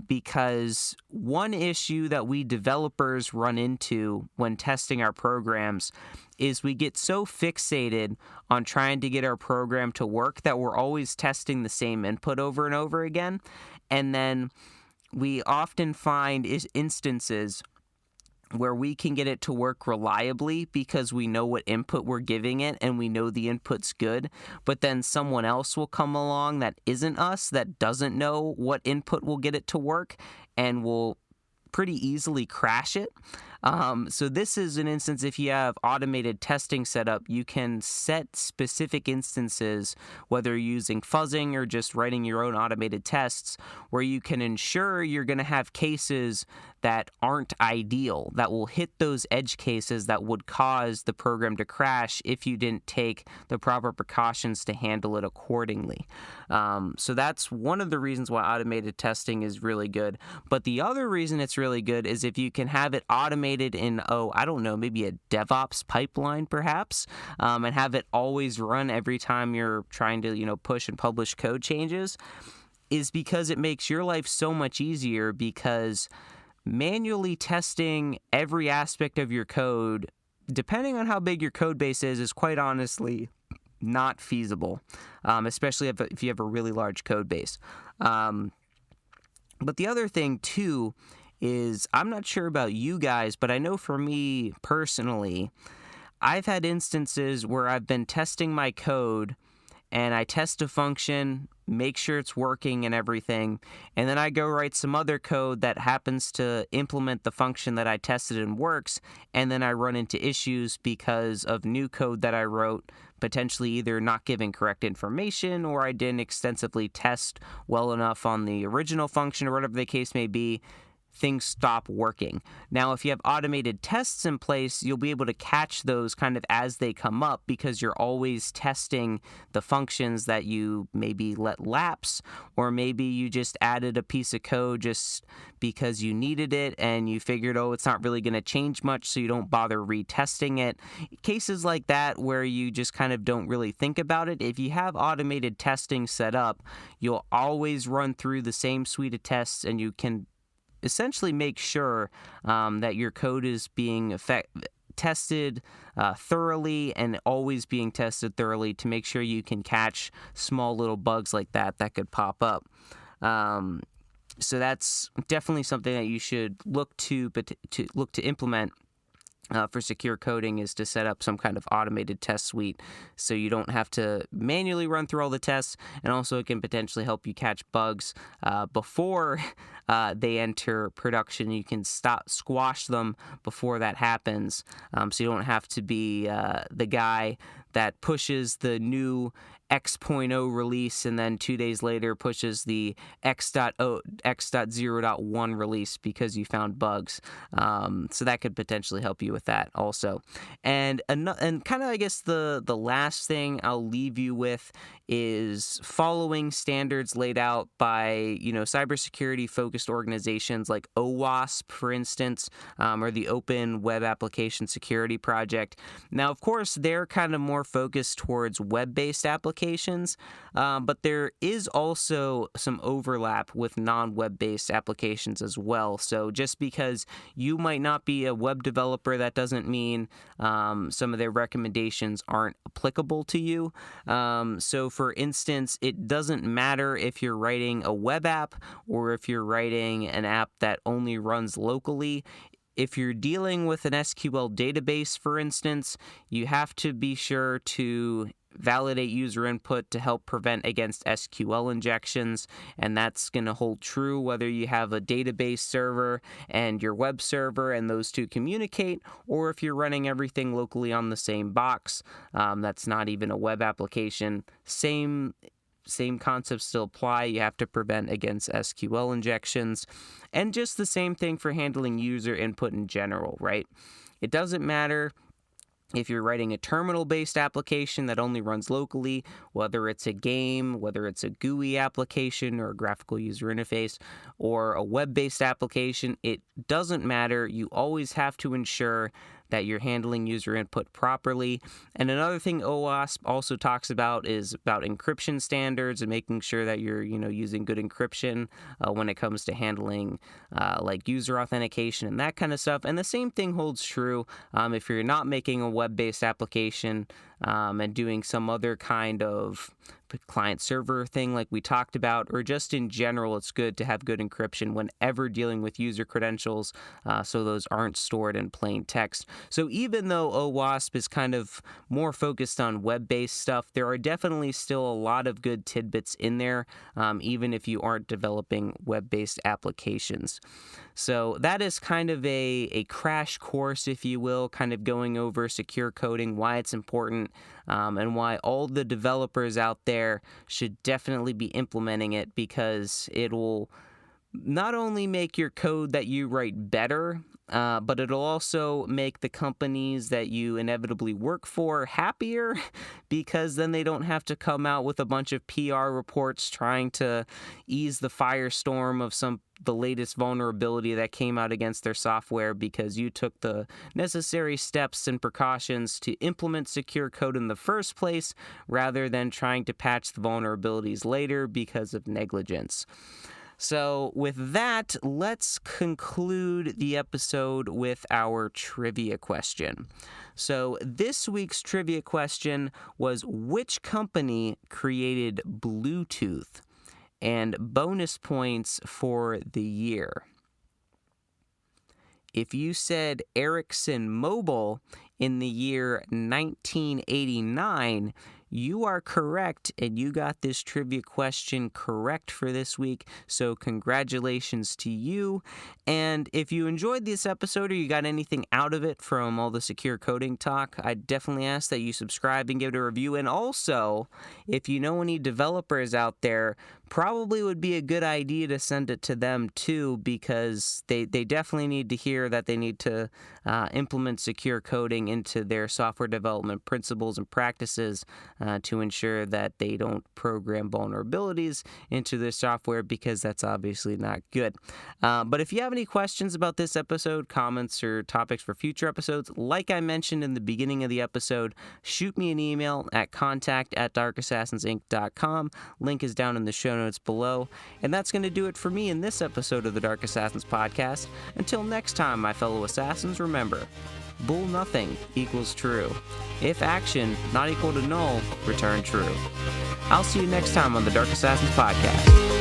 Because one issue that we developers run into when testing our programs is we get so fixated on trying to get our program to work that we're always testing the same input over and over again. And then we often find instances where we can get it to work reliably because we know what input we're giving it and we know the input's good, but then someone else will come along that isn't us, that doesn't know what input will get it to work, and will pretty easily crash it. So this is an instance, if you have automated testing set up, you can set specific instances, whether you're using fuzzing or just writing your own automated tests, where you can ensure you're going to have cases that aren't ideal, that will hit those edge cases that would cause the program to crash if you didn't take the proper precautions to handle it accordingly. So that's one of the reasons why automated testing is really good. But the other reason it's really good is if you can have it automated in, maybe a DevOps pipeline perhaps, and have it always run every time you're trying to, push and publish code changes, is because it makes your life so much easier, because manually testing every aspect of your code, depending on how big your code base is quite honestly not feasible, especially if you have a really large code base. But the other thing, too, is I'm not sure about you guys, but I know for me personally, I've had instances where I've been testing my code and I test a function, make sure it's working and everything, and then I go write some other code that happens to implement the function that I tested and works, and then I run into issues because of new code that I wrote, potentially either not giving correct information or I didn't extensively test well enough on the original function or whatever the case may be, things stop working. Now, if you have automated tests in place, you'll be able to catch those kind of as they come up because you're always testing the functions that you maybe let lapse, or maybe you just added a piece of code just because you needed it and you figured, oh, it's not really going to change much, so you don't bother retesting it. Cases like that where you just kind of don't really think about it, if you have automated testing set up, you'll always run through the same suite of tests and you can essentially make sure that your code is being tested thoroughly and always being tested thoroughly to make sure you can catch small little bugs like that could pop up. So that's definitely something that you should look to implement for secure coding, is to set up some kind of automated test suite so you don't have to manually run through all the tests, and also it can potentially help you catch bugs before they enter production. You can squash them before that happens, so you don't have to be the guy that pushes the new X.0 release and then 2 days later pushes the X.0.1 release because you found bugs. So that could potentially help you with that also. And kind of, I guess, the last thing I'll leave you with is following standards laid out by, cybersecurity focused organizations like OWASP, for instance, or the Open Web Application Security Project. Now, of course, they're kind of more focused towards web-based applications, but there is also some overlap with non-web-based applications as well. So just because you might not be a web developer, that doesn't mean some of their recommendations aren't applicable to you. So for instance, it doesn't matter if you're writing a web app or if you're writing an app that only runs locally. If you're dealing with an SQL database, for instance, you have to be sure to validate user input to help prevent against SQL injections, and that's going to hold true whether you have a database server and your web server and those two communicate, or if you're running everything locally on the same box. That's not even a web application. Same concepts still apply. You have to prevent against SQL injections, and just the same thing for handling user input in general, right? It doesn't matter if you're writing a terminal-based application that only runs locally, whether it's a game, whether it's a GUI application or a graphical user interface, or a web-based application, it doesn't matter. You always have to ensure that you're handling user input properly. And another thing OWASP also talks about is about encryption standards and making sure that you're, using good encryption when it comes to handling like user authentication and that kind of stuff. And the same thing holds true if you're not making a web-based application and doing some other kind of client-server thing like we talked about, or just in general, it's good to have good encryption whenever dealing with user credentials so those aren't stored in plain text. So even though OWASP is kind of more focused on web-based stuff, there are definitely still a lot of good tidbits in there, even if you aren't developing web-based applications. So that is kind of a crash course, if you will, kind of going over secure coding, why it's important, and why all the developers out there should definitely be implementing it, because it will not only make your code that you write better, but it'll also make the companies that you inevitably work for happier, because then they don't have to come out with a bunch of PR reports trying to ease the firestorm of the latest vulnerability that came out against their software, because you took the necessary steps and precautions to implement secure code in the first place, rather than trying to patch the vulnerabilities later because of negligence. So with that, let's conclude the episode with our trivia question. So this week's trivia question was, which company created Bluetooth? And bonus points for the year. If you said Ericsson Mobile in the year 1989, you are correct, and you got this trivia question correct for this week, so congratulations to you. And if you enjoyed this episode or you got anything out of it from all the secure coding talk, I definitely ask that you subscribe and give it a review. And also, if you know any developers out there, probably would be a good idea to send it to them too, because they definitely need to hear that they need to implement secure coding into their software development principles and practices to ensure that they don't program vulnerabilities into their software, because that's obviously not good. But if you have any questions about this episode, comments, or topics for future episodes, like I mentioned in the beginning of the episode, shoot me an email at contact@darkassassinsinc.com. Link is down in the show notes below. And that's going to do it for me in this episode of the Dark Assassins podcast. Until next time, my fellow assassins, remember, bull nothing equals true. If action not equal to null, return true. I'll see you next time on the Dark Assassins podcast.